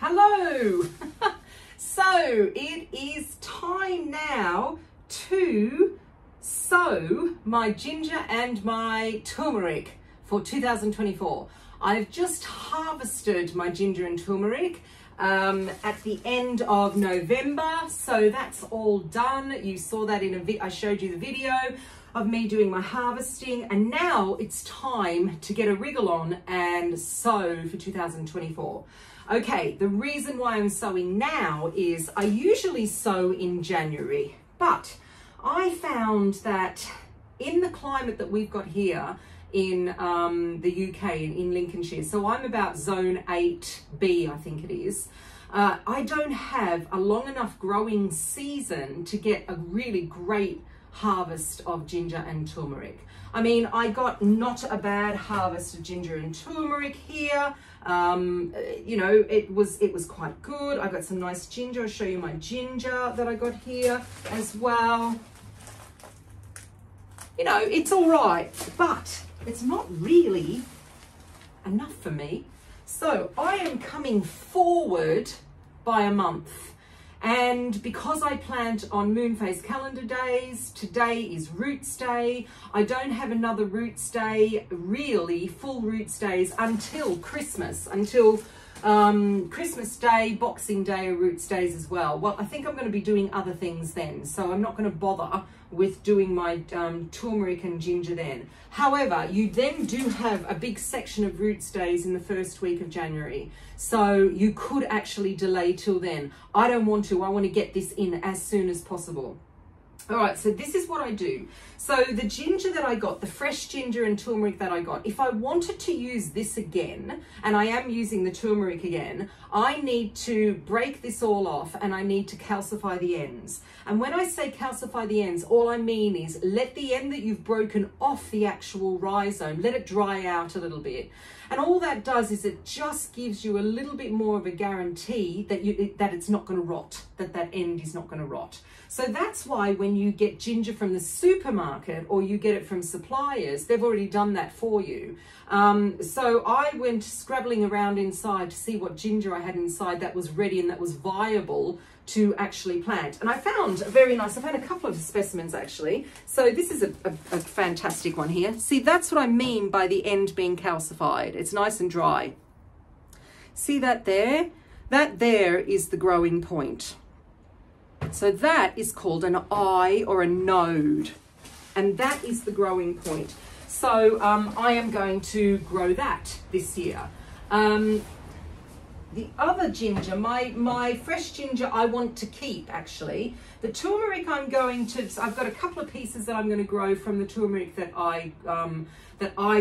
Hello! So it is time now to sow my ginger and my turmeric for 2024. I've just harvested my ginger and turmeric at the end of November, so that's all done. You saw that in I showed you the video of me doing my harvesting, and now it's time to get a wriggle on and sow for 2024. Okay, the reason why I'm sowing now is I usually sow in January, but I found that in the climate that we've got here in the UK, in Lincolnshire, so I'm about zone 8B, I think it is, I don't have a long enough growing season to get a really great harvest of ginger and turmeric. I mean, I got not a bad harvest of ginger and turmeric here. You know, it was quite good. I got some nice ginger. I'll show you my ginger that I got here as well. You know, it's all right, but it's not really enough for me. So I am coming forward by a month. And because I plant on moon phase calendar days, today is roots day. I don't have another roots day, really full roots days, until Christmas, until Christmas Day, Boxing Day are roots days as well. Well, I think I'm going to be doing other things then, so I'm not going to bother with doing my turmeric and ginger then. However, you then do have a big section of roots days in the first week of January, so you could actually delay till then. I don't want to. I want to get this in as soon as possible. All right, so this is what I do. So the ginger that I got, the fresh ginger and turmeric that I got, if I wanted to use this again, and I am using the turmeric again, I need to break this all off and I need to calcify the ends. And when I say calcify the ends, all I mean is let the end that you've broken off the actual rhizome, let it dry out a little bit. And all that does is it just gives you a little bit more of a guarantee that it's not going to rot, that end is not going to rot. So that's why when you get ginger from the supermarket or you get it from suppliers, they've already done that for you. So I went scrabbling around inside to see what ginger I had inside that was ready and that was viable to actually plant. And I found a very nice, I've had a couple of specimens actually. So this is a fantastic one here. See, that's what I mean by the end being calcified. It's nice and dry. See that there? That there is the growing point. So that is called an eye or a node, and that is the growing point. So I am going to grow that this year. The other ginger, my fresh ginger, I want to keep actually. The turmeric I'm going to, so I've got a couple of pieces that I'm going to grow from the turmeric that I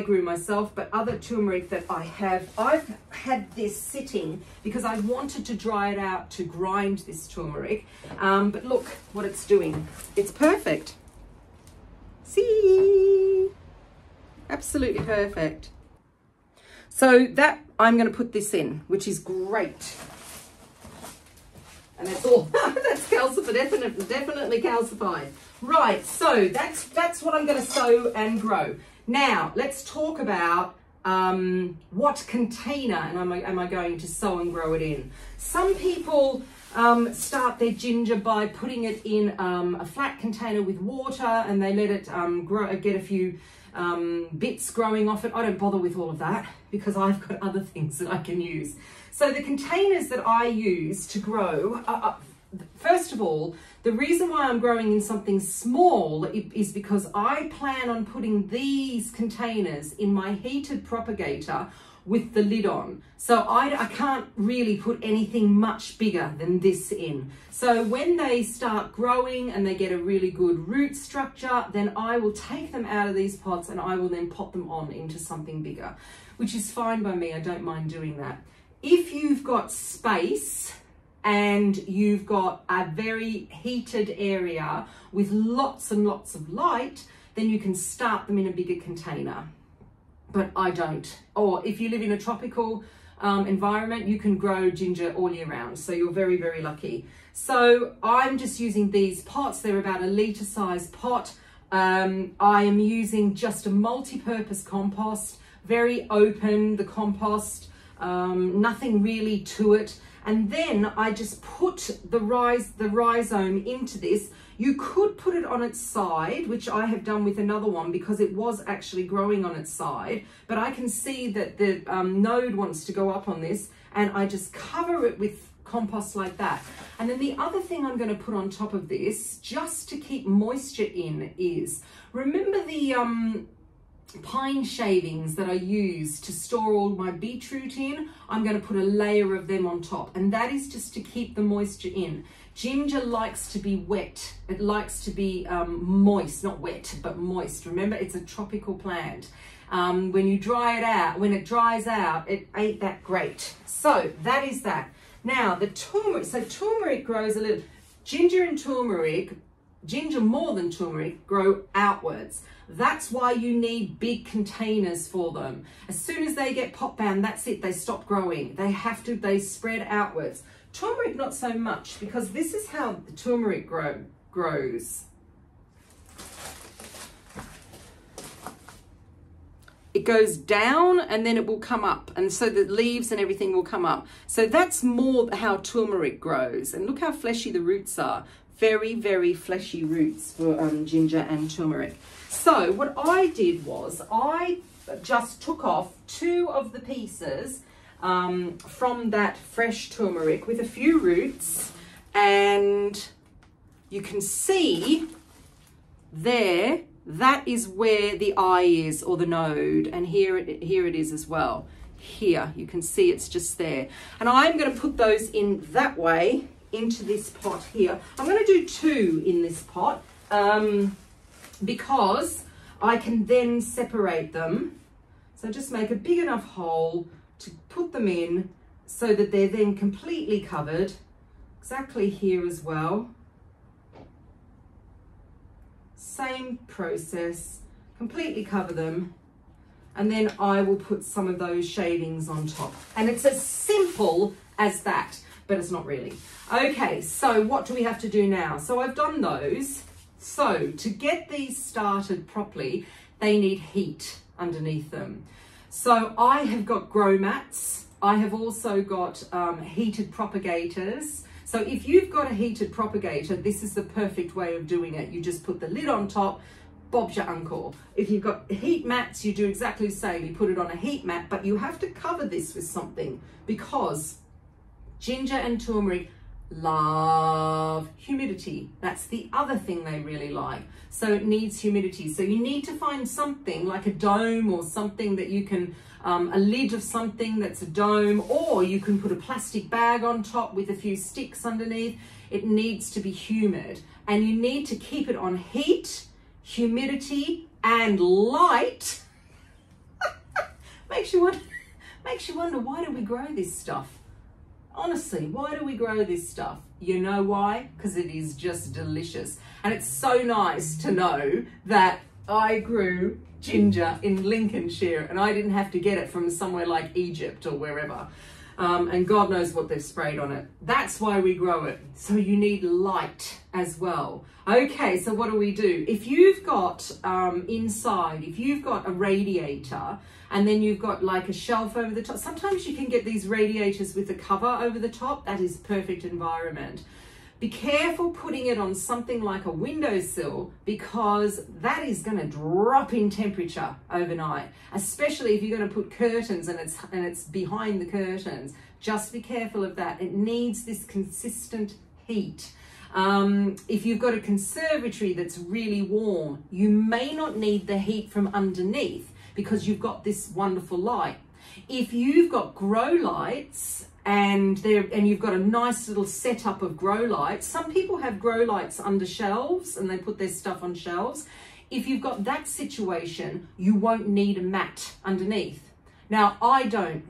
grew myself, but other turmeric that I have, I've had this sitting because I wanted to dry it out to grind this turmeric. But look what it's doing. It's perfect. See? Absolutely perfect. So that I'm going to put this in, which is great. And that's all. That's calcified, definitely calcified. Right, so that's what I'm going to sow and grow. Now, let's talk about what container am I going to sow and grow it in. Some people start their ginger by putting it in a flat container with water and they let it grow, get a few bits growing off it. I don't bother with all of that because I've got other things that I can use. So the containers that I use to grow, first of all, the reason why I'm growing in something small is because I plan on putting these containers in my heated propagator with the lid on. So I can't really put anything much bigger than this in. So when they start growing and they get a really good root structure, then I will take them out of these pots and I will then pop them on into something bigger, which is fine by me. I don't mind doing that. If you've got space and you've got a very heated area with lots and lots of light, then you can start them in a bigger container. But I don't. Or if you live in a tropical environment, you can grow ginger all year round. So you're very, very lucky. So I'm just using these pots. They're about a litre size pot. I am using just a multi-purpose compost, very open, the compost. nothing really to it. And then I just put the rhizome into this. You could put it on its side, which I have done with another one because it was actually growing on its side, but I can see that the node wants to go up on this, and I just cover it with compost like that. And then the other thing I'm going to put on top of this, just to keep moisture in, is, remember the pine shavings that I use to store all my beetroot in? I'm going to put a layer of them on top, and that is just to keep the moisture in. Ginger likes to be wet. It likes to be moist, not wet, but moist. Remember, it's a tropical plant. When you dry it out, when it dries out, it ain't that great. So that is that. Now the turmeric, so turmeric grows a little, ginger and turmeric, ginger more than turmeric, grow outwards. That's why you need big containers for them. As soon as they get pot bound, that's it, they stop growing. They spread outwards. Turmeric, not so much, because this is how the turmeric grows. It goes down and then it will come up, and so the leaves and everything will come up. So that's more how turmeric grows. And look how fleshy the roots are. Very, very fleshy roots for ginger and turmeric. So what I did was I just took off 2 of the pieces from that fresh turmeric with a few roots, and you can see there, that is where the eye is, or the node, and here it is as well. Here you can see it's just there, and I'm going to put those in that way into this pot here. I'm going to do 2 in this pot because I can then separate them. So just make a big enough hole to put them in so that they're then completely covered. Exactly here as well. Same process, completely cover them, and then I will put some of those shavings on top. And it's as simple as that, but it's not really. Okay, so what do we have to do now? So I've done those. So to get these started properly, they need heat underneath them. So I have got grow mats. I have also got heated propagators. So if you've got a heated propagator, this is the perfect way of doing it. You just put the lid on top, Bob's your uncle. If you've got heat mats, you do exactly the same. You put it on a heat mat, but you have to cover this with something because ginger and turmeric love humidity. That's the other thing they really like. So it needs humidity. So you need to find something like a dome or something that you can, a lid of something that's a dome, or you can put a plastic bag on top with a few sticks underneath. It needs to be humid, and you need to keep it on heat, humidity, and light. makes you wonder, why do we grow this stuff? Honestly, why do we grow this stuff? You know why? Because it is just delicious. And it's so nice to know that I grew ginger in Lincolnshire and I didn't have to get it from somewhere like Egypt or wherever. And God knows what they've sprayed on it. That's why we grow it. So you need light as well. Okay, so what do we do? If you've got inside, if you've got a radiator and then you've got like a shelf over the top, sometimes you can get these radiators with a cover over the top. That is perfect environment. Be careful putting it on something like a windowsill because that is going to drop in temperature overnight, especially if you're going to put curtains and it's behind the curtains. Just be careful of that. It needs this consistent heat. If you've got a conservatory that's really warm, you may not need the heat from underneath because you've got this wonderful light. If you've got grow lights and you've got a nice little setup of grow lights, some people have grow lights under shelves and they put their stuff on shelves. If you've got that situation, you won't need a mat underneath. Now, I don't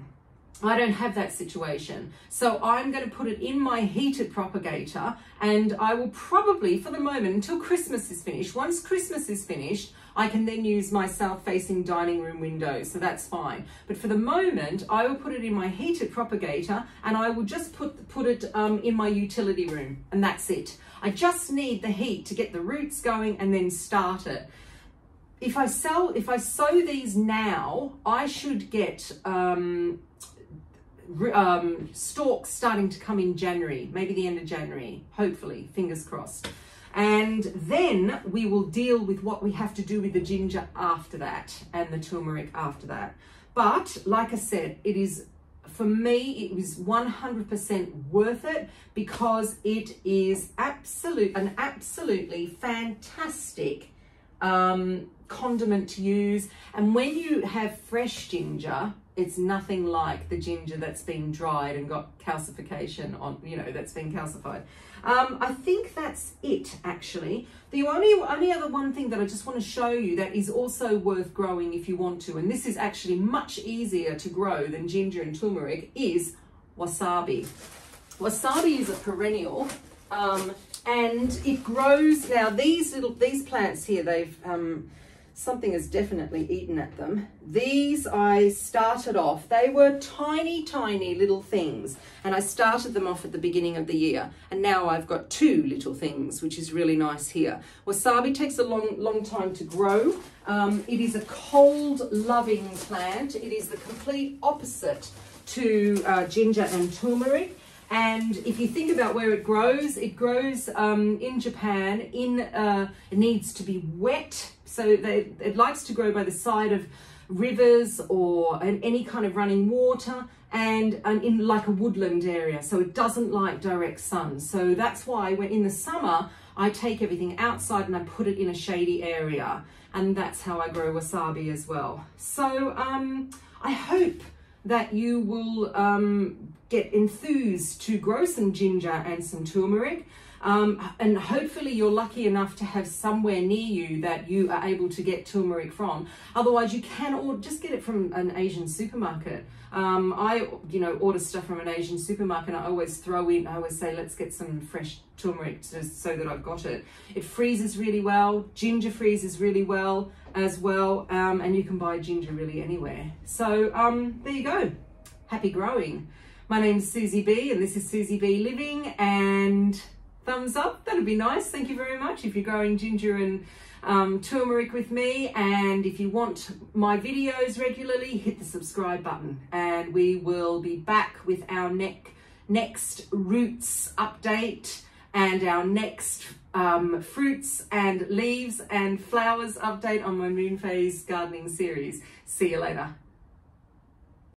have that situation. So I'm going to put it in my heated propagator, and I will probably, for the moment, until Christmas is finished, once Christmas is finished, I can then use my south-facing dining room window, so that's fine. But for the moment, I will put it in my heated propagator, and I will just put it in my utility room, and that's it. I just need the heat to get the roots going and then start it. If I sow these now, I should get stalks starting to come in January, maybe the end of January, hopefully, fingers crossed. And then we will deal with what we have to do with the ginger after that and the turmeric after that. But like I said, it is, for me, it was 100% worth it because it is an absolutely fantastic condiment to use. And when you have fresh ginger, it's nothing like the ginger that's been dried and got calcification on, you know, that's been calcified. I think that's it, actually. The only other one thing that I just want to show you that is also worth growing if you want to, and this is actually much easier to grow than ginger and turmeric, is wasabi. Wasabi is a perennial, and it grows. Now these plants here, they've something has definitely eaten at them. These, I started off, they were tiny little things, and I started them off at the beginning of the year, and now I've got 2 little things, which is really nice here. Wasabi takes a long time to grow. It is a cold loving plant. It is the complete opposite to ginger and turmeric. And if you think about where it grows in Japan. It needs to be wet, so it likes to grow by the side of rivers or any kind of running water, and in like a woodland area, so it doesn't like direct sun. So that's why when in the summer I take everything outside and I put it in a shady area, and that's how I grow wasabi as well. So I hope that you will get enthused to grow some ginger and some turmeric, and hopefully you're lucky enough to have somewhere near you that you are able to get turmeric from. Otherwise you can just get it from an Asian supermarket. I order stuff from an Asian supermarket, and I always say, let's get some fresh turmeric just so that I've got it. It freezes really well, ginger freezes really well as well, and you can buy ginger really anywhere. So there you go, happy growing. My name's Susie B, and this is Susie B Living, and thumbs up, that'd be nice. Thank you very much if you're growing ginger and turmeric with me. And if you want my videos regularly, hit the subscribe button, and we will be back with our next roots update and our next fruits and leaves and flowers update on my moon phase gardening series. See you later.